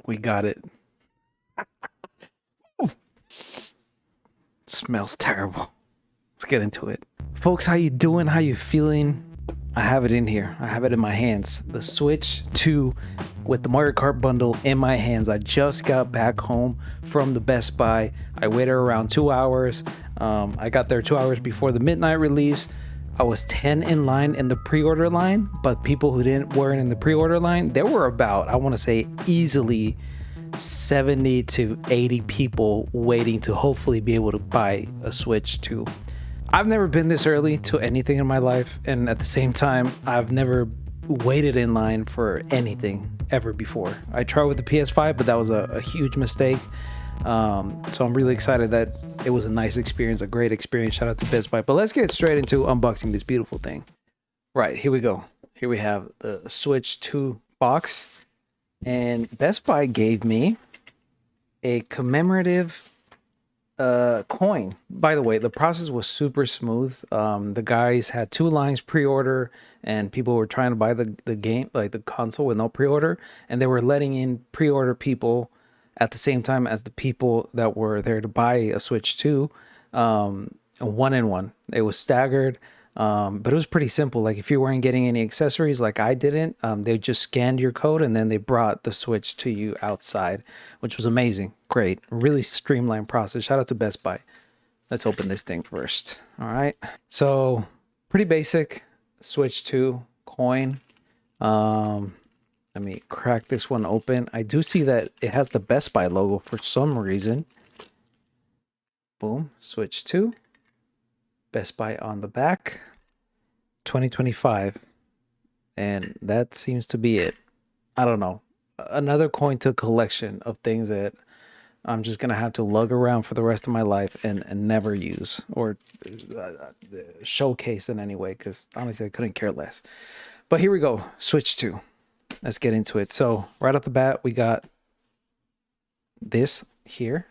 We got it. Smells terrible. Let's get into it. Folks, how you doing? How you feeling? I have it in here. I have it in my hands. The Switch 2 with the Mario Kart bundle in my hands. I just got back home from the Best Buy. I waited around 2 hours. I got there 2 hours before the midnight release. I was 10 in line in the pre-order line, but people who weren't in the pre-order line, there were about, I want to say, easily 70 to 80 people waiting to hopefully be able to buy a Switch 2. I've never been this early to anything in my life, and at the same time, I've never waited in line for anything ever before. I tried with the PS5, but that was a huge mistake. So I'm really excited that it was a nice experience, a great experience. Shout out to Best Buy. But let's get straight into unboxing this beautiful thing. Right, here we go. Here we have the Switch 2 box. And Best Buy gave me a commemorative coin. By the way, the process was super smooth. The guys had 2 lines pre-order, and people were trying to buy the game, like the console, with no pre-order, and they were letting in pre-order people at the same time as the people that were there to buy a Switch 2, one in one. It was staggered, but it was pretty simple. Like if you weren't getting any accessories, like I didn't, they just scanned your code and then they brought the Switch to you outside, which was amazing. Great, really streamlined process. Shout out to Best Buy. Let's open this thing first. All right, so pretty basic Switch 2 coin. Let me crack this one open. I do see that it has the Best Buy logo for some reason. Boom, Switch 2. Best Buy on the back. 2025. And that seems to be it. I don't know. Another coin to collection of things that I'm just going to have to lug around for the rest of my life and never use or showcase in any way, because honestly, I couldn't care less. But here we go. Switch 2. Let's get into it. So right off the bat, we got this here,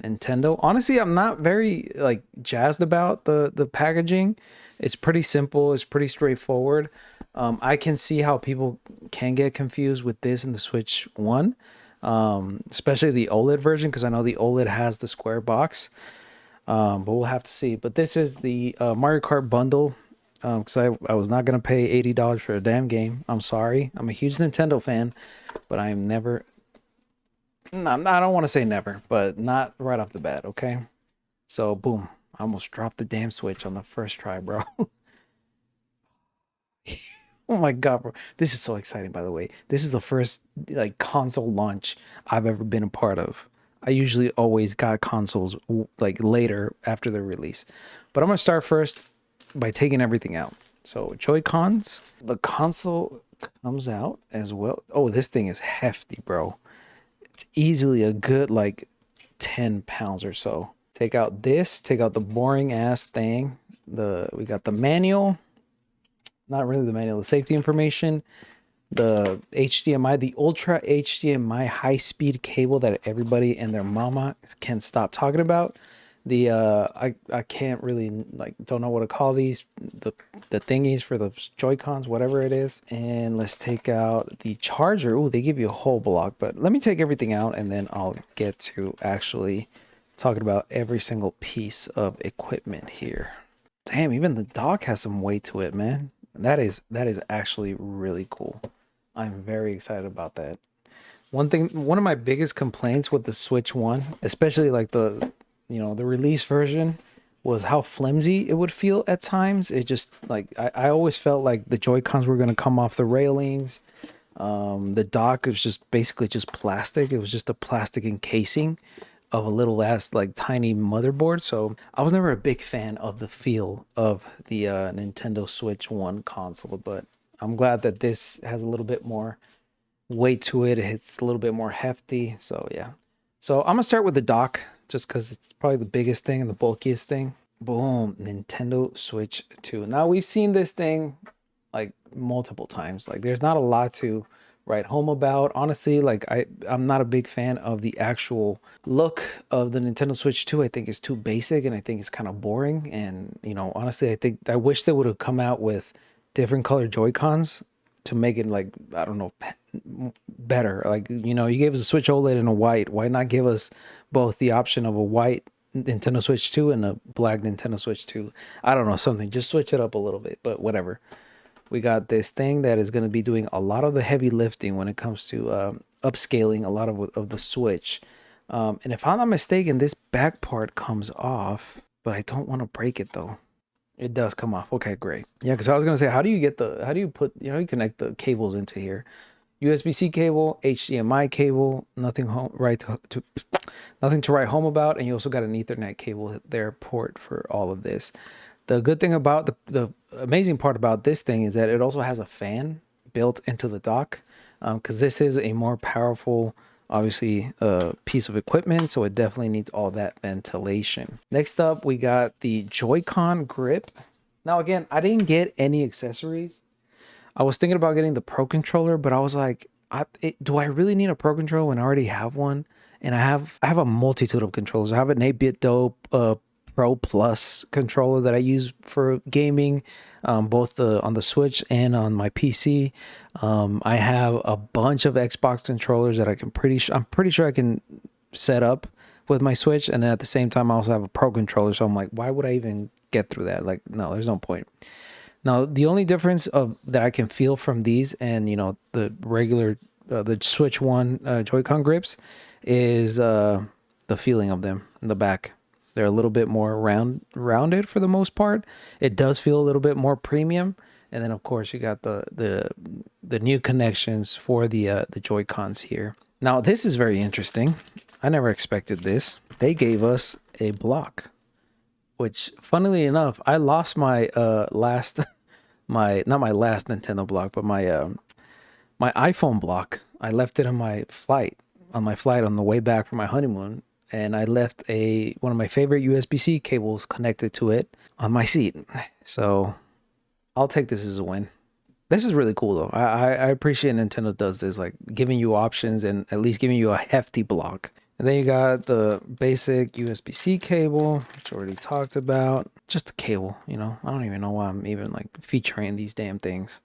Nintendo. Honestly, I'm not very like jazzed about the packaging. It's pretty simple. It's pretty straightforward. I can see how people can get confused with this and the Switch 1, especially the OLED version, because I know the OLED has the square box. But we'll have to see. But this is the Mario Kart bundle. Because I was not going to pay $80 for a damn game. I'm sorry. I'm a huge Nintendo fan, but I am never... No, I don't want to say never, but not right off the bat, okay? So, boom. I almost dropped the damn Switch on the first try, bro. Oh my god, bro. This is so exciting, by the way. This is the first like console launch I've ever been a part of. I usually always got consoles like later after the release. But I'm going to start first by taking everything out. So Joy-Cons, the console comes out as well. Oh, this thing is hefty, bro. It's easily a good like 10 pounds or so. Take out this, take out the boring ass thing. We got the manual, not really the manual, the safety information, the HDMI, the ultra HDMI high speed cable that everybody and their mama can stop talking about. The I can't really like, don't know what to call these, the thingies for the Joy-Cons, whatever it is. And let's take out the charger. Oh, they give you a whole block, but let me take everything out and then I'll get to actually talking about every single piece of equipment here. Damn, even the dock has some weight to it, man. That is actually really cool. I'm very excited about that. One of my biggest complaints with the Switch 1, especially like the release version, was how flimsy it would feel at times. It just like I always felt like the Joy-Cons were gonna come off the railings. The dock was just basically just plastic. It was just a plastic encasing of a little ass like tiny motherboard. So I was never a big fan of the feel of the Nintendo Switch 1 console, but I'm glad that this has a little bit more weight to it. It's a little bit more hefty. So yeah. So I'm gonna start with the dock, just because it's probably the biggest thing and the bulkiest thing. Boom, Nintendo Switch 2. Now we've seen this thing like multiple times. Like there's not a lot to write home about. Honestly, like I'm not a big fan of the actual look of the Nintendo Switch 2. I think it's too basic and I think it's kind of boring. And honestly, I wish they would have come out with different color Joy-Cons to make it like, I don't know, better. Like, you know, you gave us a Switch OLED and a white. Why not give us both the option of a white Nintendo Switch 2 and a black Nintendo Switch 2? I don't know, something. Just switch it up a little bit, but whatever. We got this thing that is going to be doing a lot of the heavy lifting when it comes to upscaling a lot of the Switch. And if I'm not mistaken, this back part comes off, but I don't want to break it though. It does come off. Okay, great. Yeah, because I was gonna say, how do you put, you know, you connect the cables into here? USB-C cable, HDMI cable, nothing nothing to write home about, and you also got an Ethernet cable there, port for all of this. The good thing about the amazing part about this thing is that it also has a fan built into the dock, because this is a more powerful, obviously, piece of equipment, so it definitely needs all that ventilation. Next up, we got the Joy-Con grip. Now again, I didn't get any accessories. I was thinking about getting the Pro Controller, but I was like, do I really need a Pro Controller when I already have one? And I have a multitude of controllers. I have an 8-bit dope Pro Plus controller that I use for gaming, both on the Switch and on my PC. I have a bunch of Xbox controllers that I'm pretty sure I can set up with my Switch, and then at the same time I also have a Pro Controller. So I'm like, why would I even get through that? Like, no, there's no point. Now, the only difference that I can feel from these and, you know, the regular, the Switch One Joy-Con grips is the feeling of them in the back. They're a little bit more rounded for the most part. It does feel a little bit more premium. And then, of course, you got the new connections for the Joy-Cons here. Now, this is very interesting. I never expected this. They gave us a block, which, funnily enough, I lost my last... not my last Nintendo block, but my my iPhone block. I left it on my flight on the way back from my honeymoon, and I left one of my favorite USB-C cables connected to it on my seat. So I'll take this as a win. This is really cool though. I appreciate Nintendo does this, like giving you options and at least giving you a hefty block. And then you got the basic USB-C cable, which I already talked about. Just a cable, you know. I don't even know why I'm even like featuring these damn things.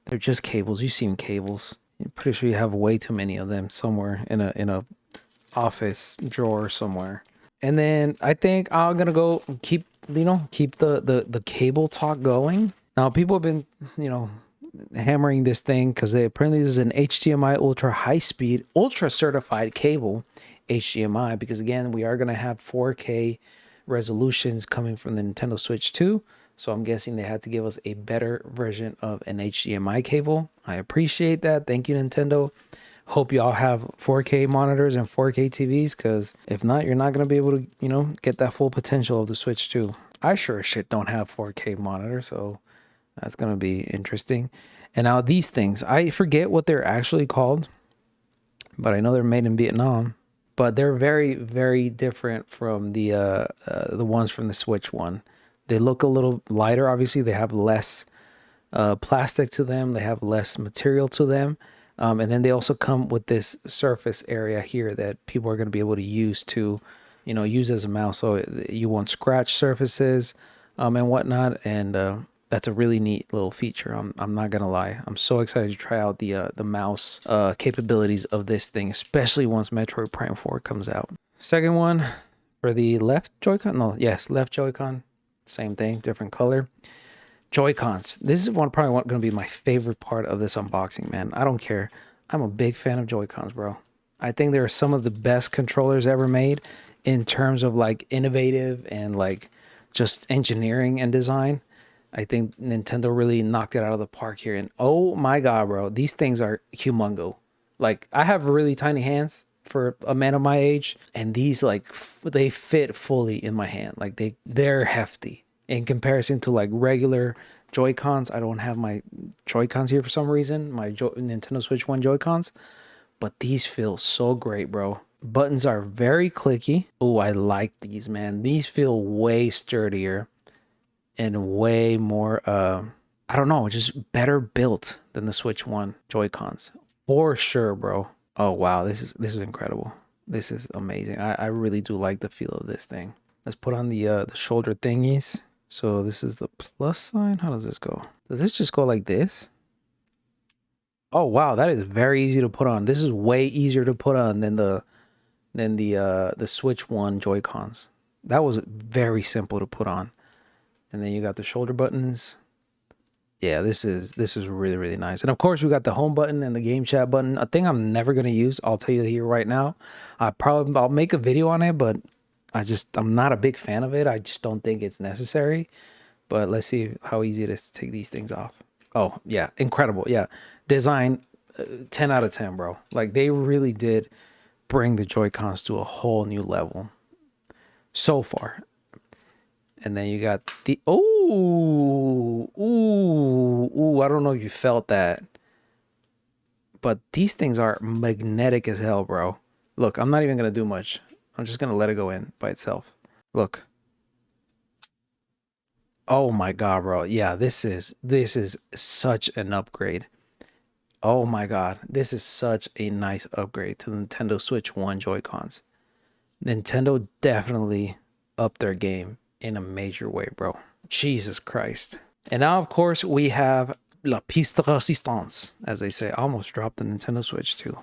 They're just cables. You've seen cables. I'm pretty sure you have way too many of them somewhere in a office drawer somewhere. And then I think I'm gonna go keep the cable talk going. Now people have been, you know, hammering this thing because apparently this is an HDMI ultra high speed, ultra certified cable. HDMI, because again, we are going to have 4K resolutions coming from the Nintendo Switch 2, so I'm guessing they had to give us a better version of an HDMI cable. I appreciate that. Thank you, Nintendo. Hope y'all have 4K monitors and 4K TVs, because if not, you're not going to be able to, you know, get that full potential of the Switch 2. I sure as shit don't have 4K monitors, so that's going to be interesting. And now these things, I forget what they're actually called, but I know they're made in Vietnam. But they're very, very different from the ones from the Switch one. They look a little lighter. Obviously, they have less plastic to them. They have less material to them. And then they also come with this surface area here that people are going to be able to use to, you know, use as a mouse. So you won't scratch surfaces and whatnot. And that's a really neat little feature. I'm not gonna lie. I'm so excited to try out the mouse capabilities of this thing, especially once Metroid Prime 4 comes out. Second one for the left Joy-Con. No, yes, left Joy-Con. Same thing, different color. Joy-Cons. This is probably going to be my favorite part of this unboxing, man. I don't care. I'm a big fan of Joy-Cons, bro. I think they're some of the best controllers ever made in terms of like innovative and like just engineering and design. I think Nintendo really knocked it out of the park here. And oh my God, bro, these things are humongo. Like, I have really tiny hands for a man of my age, and these like they fit fully in my hand. Like they're hefty in comparison to like regular Joy-Cons. I don't have my Joy-Cons here for some reason, my Nintendo Switch 1 Joy-Cons, but these feel so great, bro. Buttons are very clicky. Oh, I like these, man. These feel way sturdier and way more I don't know, just better built than the Switch 1 Joy-Cons for sure, bro. Oh wow, this is incredible. This is amazing. I really do like the feel of this thing. Let's put on the shoulder thingies. So this is the plus sign. How does this go? Does this just go like this? Oh wow, that is very easy to put on. This is way easier to put on than the Switch One Joy-Cons. That was very simple to put on. And then you got the shoulder buttons. Yeah, this is really really nice. And of course we got the home button and the game chat button. A thing I'm never gonna use. I'll tell you here right now. I'll make a video on it, but I'm not a big fan of it. I just don't think it's necessary. But let's see how easy it is to take these things off. Oh yeah, incredible. Yeah, design 10 out of 10, bro. Like they really did bring the Joy-Cons to a whole new level so far. And then you got the I don't know if you felt that, but these things are magnetic as hell, bro. Look, I'm not even gonna do much. I'm just gonna let it go in by itself. Look. Oh my god, bro. Yeah, this is such an upgrade. Oh my god, this is such a nice upgrade to the Nintendo Switch 1 Joy-Cons. Nintendo definitely upped their game in a major way, bro. Jesus Christ. And now, of course, we have La Piste de Resistance, as they say. I almost dropped the Nintendo Switch too.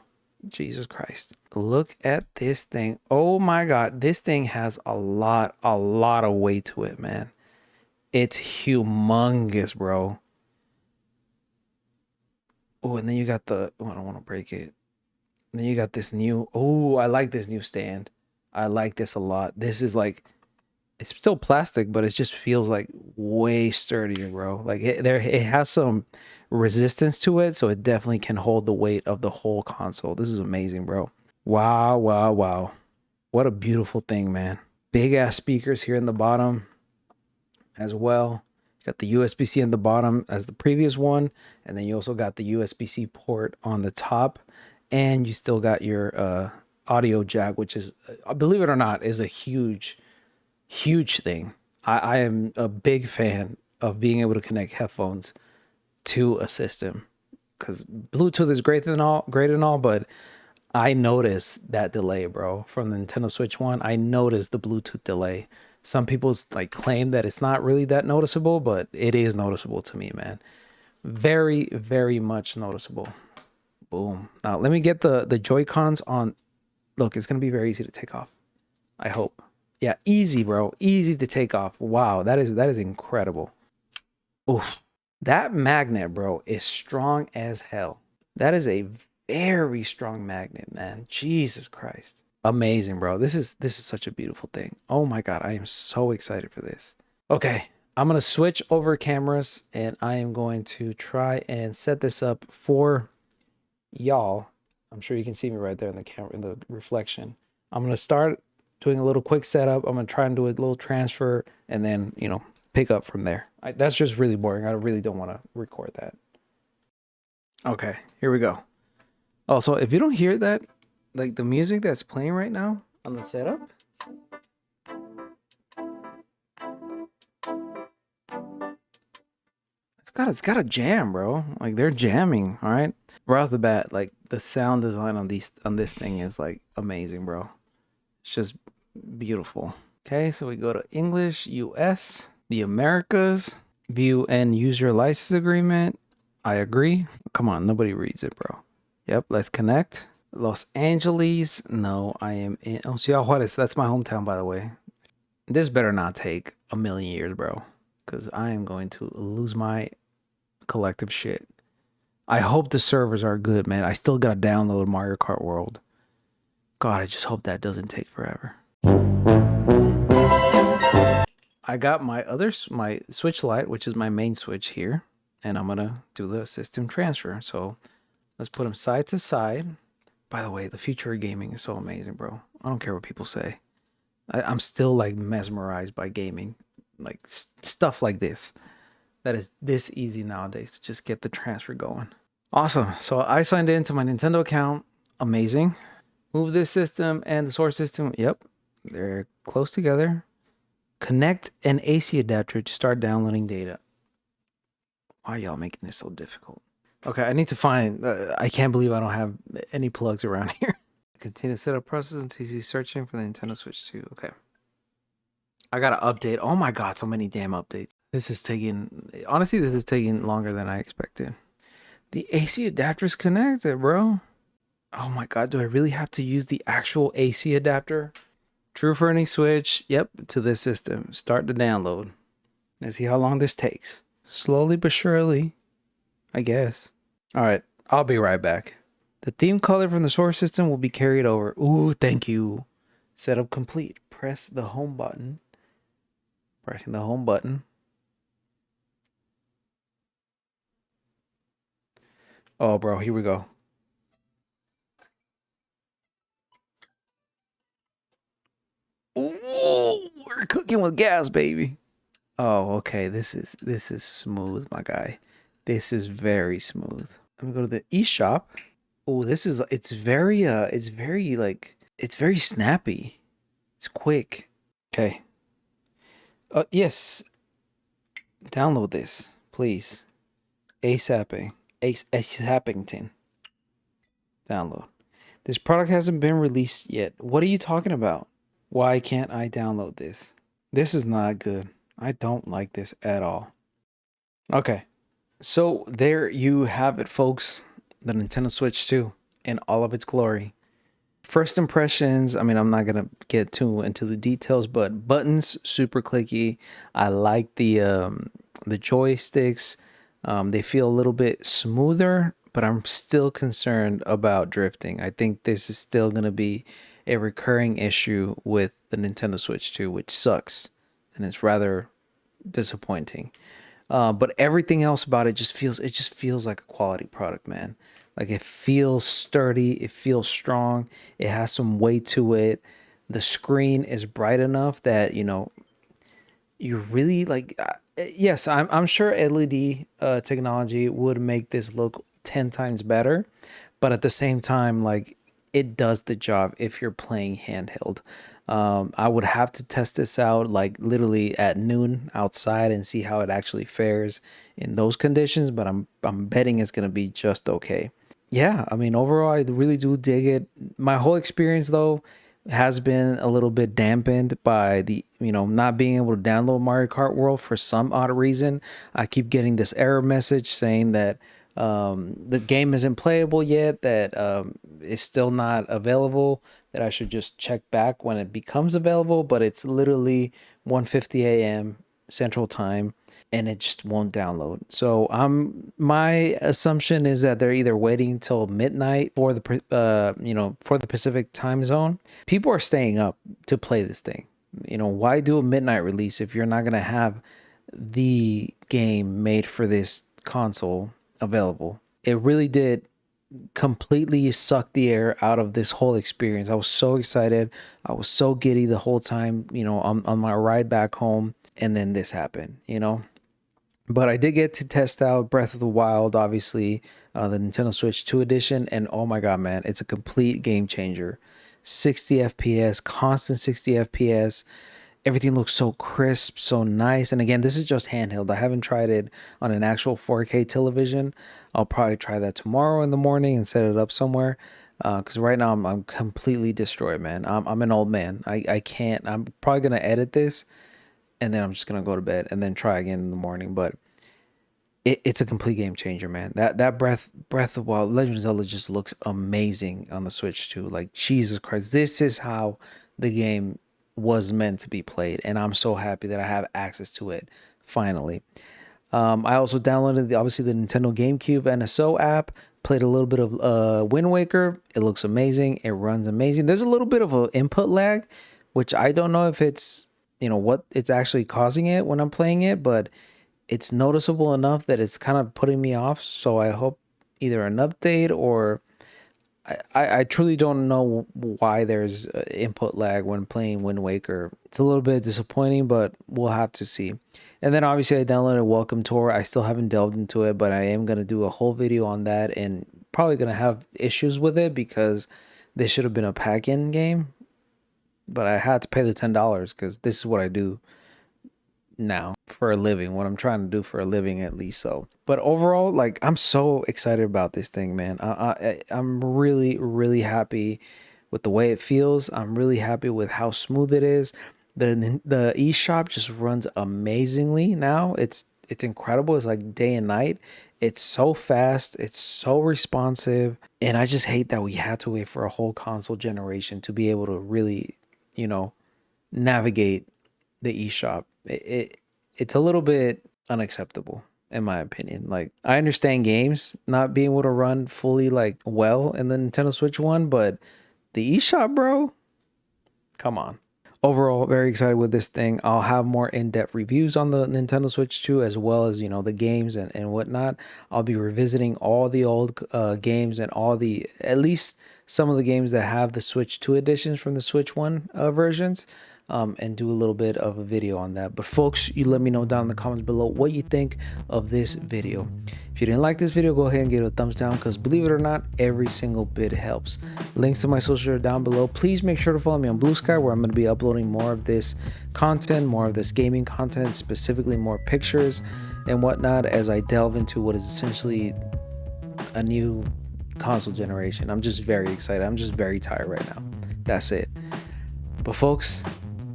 Jesus Christ. Look at this thing. Oh my god, this thing has a lot of weight to it, man. It's humongous, bro. Oh, and then you got the, oh, I don't want to break it. And then you got this new, oh, I like this new stand. I like this a lot. This is like, it's still plastic, but it just feels like way sturdier, bro. Like it has some resistance to it, so it definitely can hold the weight of the whole console. This is amazing, bro. Wow, wow, wow. What a beautiful thing, man. Big ass speakers here in the bottom as well. You got the USB-C in the bottom as the previous one, and then you also got the USB-C port on the top, and you still got your audio jack, which is, believe it or not, is a huge thing. I am a big fan of being able to connect headphones to a system, because Bluetooth is great and all, but I noticed that delay, bro, from the Nintendo Switch 1. I noticed the Bluetooth delay. Some people like claim that it's not really that noticeable, but it is noticeable to me, man. Very, very much noticeable. Boom. Now let me get the Joy-Cons on. Look, it's gonna be very easy to take off. I hope. Yeah, easy, bro. Easy to take off. Wow, that is incredible. Oof. That magnet, bro, is strong as hell. That is a very strong magnet, man. Jesus Christ. Amazing, bro. This is such a beautiful thing. Oh my god, I am so excited for this. Okay, I'm gonna switch over cameras and I am going to try and set this up for y'all. I'm sure you can see me right there in the camera, in the reflection. I'm gonna start doing a little quick setup. I'm gonna try and do a little transfer and then, you know, pick up from there. That's just really boring. I really don't want to record that. Okay, here we go. Also, if you don't hear that, like the music that's playing right now on the setup, it's got a jam, bro. Like they're jamming, all right? Right off the bat, like the sound design on this thing is like amazing, bro. It's just beautiful. Okay, so we go to English, US, the Americas, view and user license agreement. I agree. Come on, nobody reads it, bro. Yep, let's connect. Los Angeles. No, I am in Ciudad Juarez. That's my hometown, by the way. This better not take a million years, bro, because I am going to lose my collective shit. I hope the servers are good, man. I still gotta download Mario Kart World. God, I just hope that doesn't take forever. I got my Switch Lite, which is my main Switch here, and I'm gonna do the system transfer. So let's put them side to side. By the way, the future of gaming is so amazing, bro. I don't care what people say. I'm still like mesmerized by gaming, like stuff like this. That is this easy nowadays to just get the transfer going. Awesome. So I signed into my Nintendo account. Amazing. Move this system and the source system. Yep, they're close together. Connect an AC adapter to start downloading data. Why are y'all making this so difficult? Okay, I need to find, I can't believe I don't have any plugs around here. Continue setup process until you see searching for the Nintendo Switch 2. Okay. I gotta update. Oh my god, so many damn updates. This is taking, honestly, this is taking longer than I expected. The AC adapter's connected, bro. Oh my god, do I really have to use the actual AC adapter? True for any switch. Yep, to this system. Start the download. Let's see how long this takes. Slowly but surely, I guess. All right, I'll be right back. The theme color from the source system will be carried over. Ooh, thank you. Setup complete. Press the home button. Pressing the home button. Oh, bro, here we go. Ooh, we're cooking with gas, baby. Oh, okay. This is smooth, my guy. This is very smooth. Let me go to the eShop. Oh, this is it's very like it's very snappy. It's quick. Okay. Yes. Download this, please. ASAPing. ASAPington. Download. This product hasn't been released yet. What are you talking about? Why can't I download this? This is not good. I don't like this at all. Okay. So there you have it, folks. The Nintendo Switch 2 in all of its glory. First impressions, I mean, I'm not gonna get too into the details, but buttons super clicky. I like the joysticks. They feel a little bit smoother, but I'm still concerned about drifting. I think this is still gonna be a recurring issue with the Nintendo Switch 2, which sucks, and it's rather disappointing. But everything else about it just feels like a quality product, man. Like it feels sturdy, it feels strong, it has some weight to it. The screen is bright enough that you really like. Yes, I'm sure LED technology would make this look 10 times better, but at the same time, like it does the job if you're playing handheld. I would have to test this out like literally at noon outside and see how it actually fares in those conditions, but I'm betting it's gonna be just okay. Yeah, I mean overall I really do dig it. My whole experience though has been a little bit dampened by the not being able to download Mario Kart World for some odd reason. I keep getting this error message saying that the game isn't playable yet, that it's still not available, that I should just check back when it becomes available, but it's literally 1:50 a.m. Central Time and it just won't download. So my assumption is that they're either waiting until midnight for for the Pacific time zone. People are staying up to play this thing. Why do a midnight release if you're not going to have the game made for this console available? It really did completely suck the air out of this whole experience. I was so excited. I was so giddy the whole time, on my ride back home. And then this happened. But I did get to test out Breath of the Wild, obviously, the Nintendo Switch 2 edition, and oh my god, man, it's a complete game changer. 60 FPS, constant 60 FPS. Everything looks so crisp, so nice. And again, this is just handheld. I haven't tried it on an actual 4K television. I'll probably try that tomorrow in the morning and set it up somewhere. Because right now I'm completely destroyed, man. I'm an old man. I can't. I'm probably gonna edit this and then I'm just gonna go to bed and then try again in the morning. But it's a complete game changer, man. That Breath of Wild, Legend of Zelda just looks amazing on the Switch too. Like Jesus Christ, this is how the game was meant to be played, and I'm so happy that I have access to it finally. I also downloaded obviously the Nintendo GameCube NSO app. Played a little bit of Wind Waker. It looks amazing. It runs amazing. There's a little bit of an input lag, which I don't know if it's what it's actually causing it when I'm playing it, but it's noticeable enough that it's kind of putting me off. So I hope either an update or I truly don't know why there's input lag when playing Wind Waker. It's a little bit disappointing, but we'll have to see. And then obviously I downloaded Welcome Tour. I still haven't delved into it, but I am going to do a whole video on that and probably going to have issues with it because this should have been a pack-in game. But I had to pay the $10 because this is what I do now for a living, what I'm trying to do for a living at least. So but overall, like I'm so excited about this thing, man. I'm really happy with the way it feels. I'm really happy with how smooth it is. The eShop just runs amazingly now. It's incredible. It's like day and night. It's so fast, it's so responsive, and I just hate that we had to wait for a whole console generation to be able to really, you know, navigate the eShop. It's a little bit unacceptable in my opinion. Like, I understand games not being able to run fully like well in the Nintendo Switch one, but the eShop, bro, come on. Overall, very excited with this thing. I'll have more in-depth reviews on the Nintendo Switch 2, as well as, you know, the games and whatnot. I'll be revisiting all the old games and all the, at least some of the games that have the Switch 2 editions from the Switch 1 versions, and do a little bit of a video on that. But folks, you let me know down in the comments below what you think of this video. If you didn't like this video, go ahead and give it a thumbs down, because believe it or not, every single bit helps. Links to my social are down below. Please make sure to follow me on Blue Sky, where I'm going to be uploading more of this content, more of this gaming content, specifically more pictures and whatnot, as I delve into what is essentially a new console generation. I'm just very excited. I'm just very tired right now. That's it. But folks,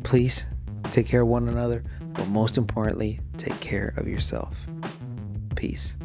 please take care of one another, but most importantly, take care of yourself. Peace.